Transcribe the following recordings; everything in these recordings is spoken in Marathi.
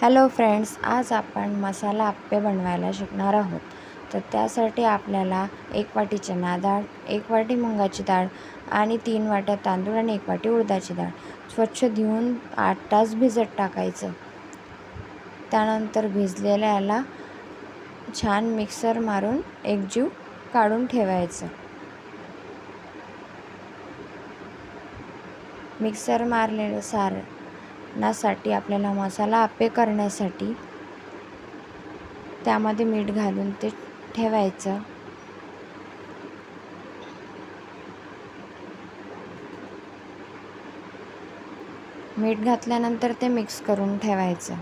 हॅलो फ्रेंड्स, आज आपण मसाला आप्पे बनवायला शिकणार आहोत. तर त्यासाठी आपल्याला 1 वाटी चणा डाळ, 1 वाटी मुगाची डाळ आणि 3 वाट्या तांदूळ आणि 1 वाटी उडदाची डाळ स्वच्छ धुवून 8 तास भिजत टाकायचं. त्यानंतर भिजलेल्याला छान मिक्सर मारून एकजीव काढून ठेवायचं. मिक्सर मारलेलं सारणासाठी आपल्याला मसाला आप्पे करण्यासाठी त्यामध्ये मीठ घालून ते ठेवायचं. मीठ घातल्यानंतर ते मिक्स करून ठेवायचं.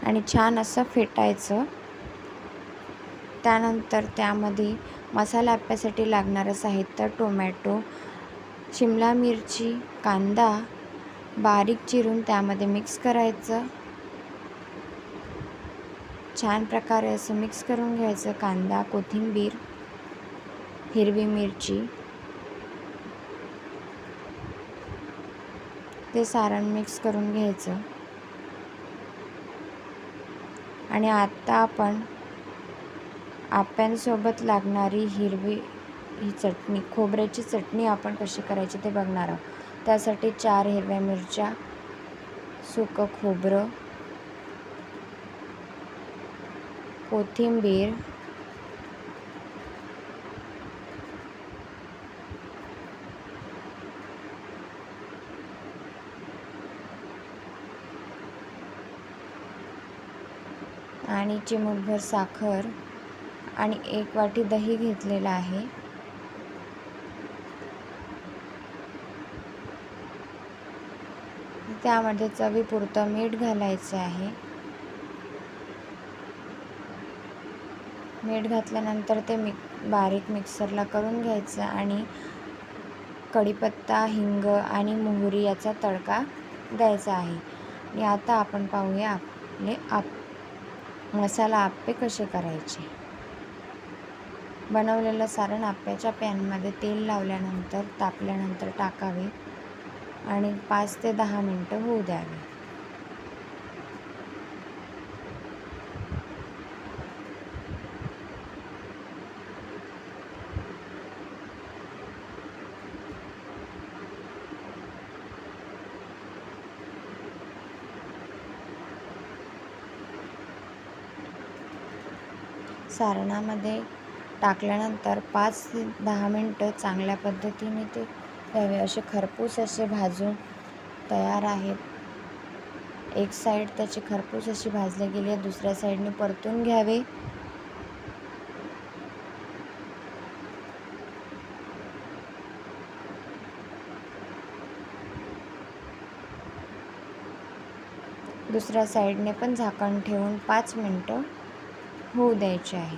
आणि छान असं फेटायचं. त्यानंतर त्यामध्ये मसाला आप्प्यासाठी लागणारं साहित्य टोमॅटो, शिमला मिरची, कांदा बारीक चिरून त्यामध्ये मिक्स करायचं. छान प्रकारे असं मिक्स करून घ्यायचं. कांदा, कोथिंबीर, हिरवी मिरची, ते सारण मिक्स करून घ्यायचं. आणि आता आपण आप्प्यांसोबत लागणारी ही चटणी, खोबऱ्याची चटणी आपण कशी करायची ते बघणार आहोत. त्यासाठी 4 हिरव्या मिरच्या, सुकं खोबरं, कोथिंबीर, आणि चिमूटभर साखर आणि 1 वाटी दही घेतलेलं आहे. त्यामध्ये चवीपुरतं मीठ घालायचं आहे. मीठ घातल्यानंतर ते बारीक मिक्सरला करून घ्यायचं आणि कढीपत्ता, हिंग आणि मोहरी याचा तडका द्यायचा आहे. आणि आता आपण पाहूया आपले मसाला आप्पे कसे करायचे. बनवलेलं सारण आप्प्याच्या पॅनमध्ये तेल लावल्यानंतर तापल्यानंतर टाकावे आणि 5 ते 10 मिनटं होऊ द्यावे. सारणामध्ये टाकल्यानंतर 5 ते 10 मिनटं चांगल्या पद्धतीने ते द्यावे. असे खरपूस असे भाजून तयार आहेत. एक साईड त्याची खरपूस अशी भाजली गेली आहे, दुसऱ्या साईडने परतून घ्यावे. दुसऱ्या साईडने पण झाकण ठेवून 5 मिनटं होऊ द्यायचे आहे.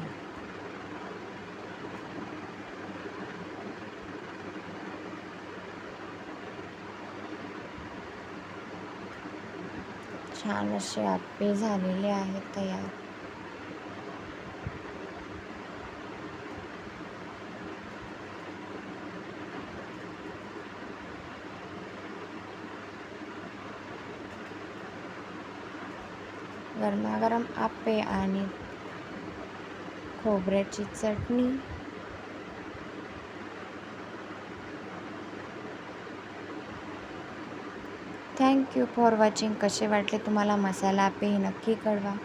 छान असे आप्पे झालेले आहेत तयार. गरमागरम आप्पे आणि खोबऱ्याची चटणी. Thank you for watching. कसे वाटले तुम्हाला मसाला आप्पे हे नक्की कळवा.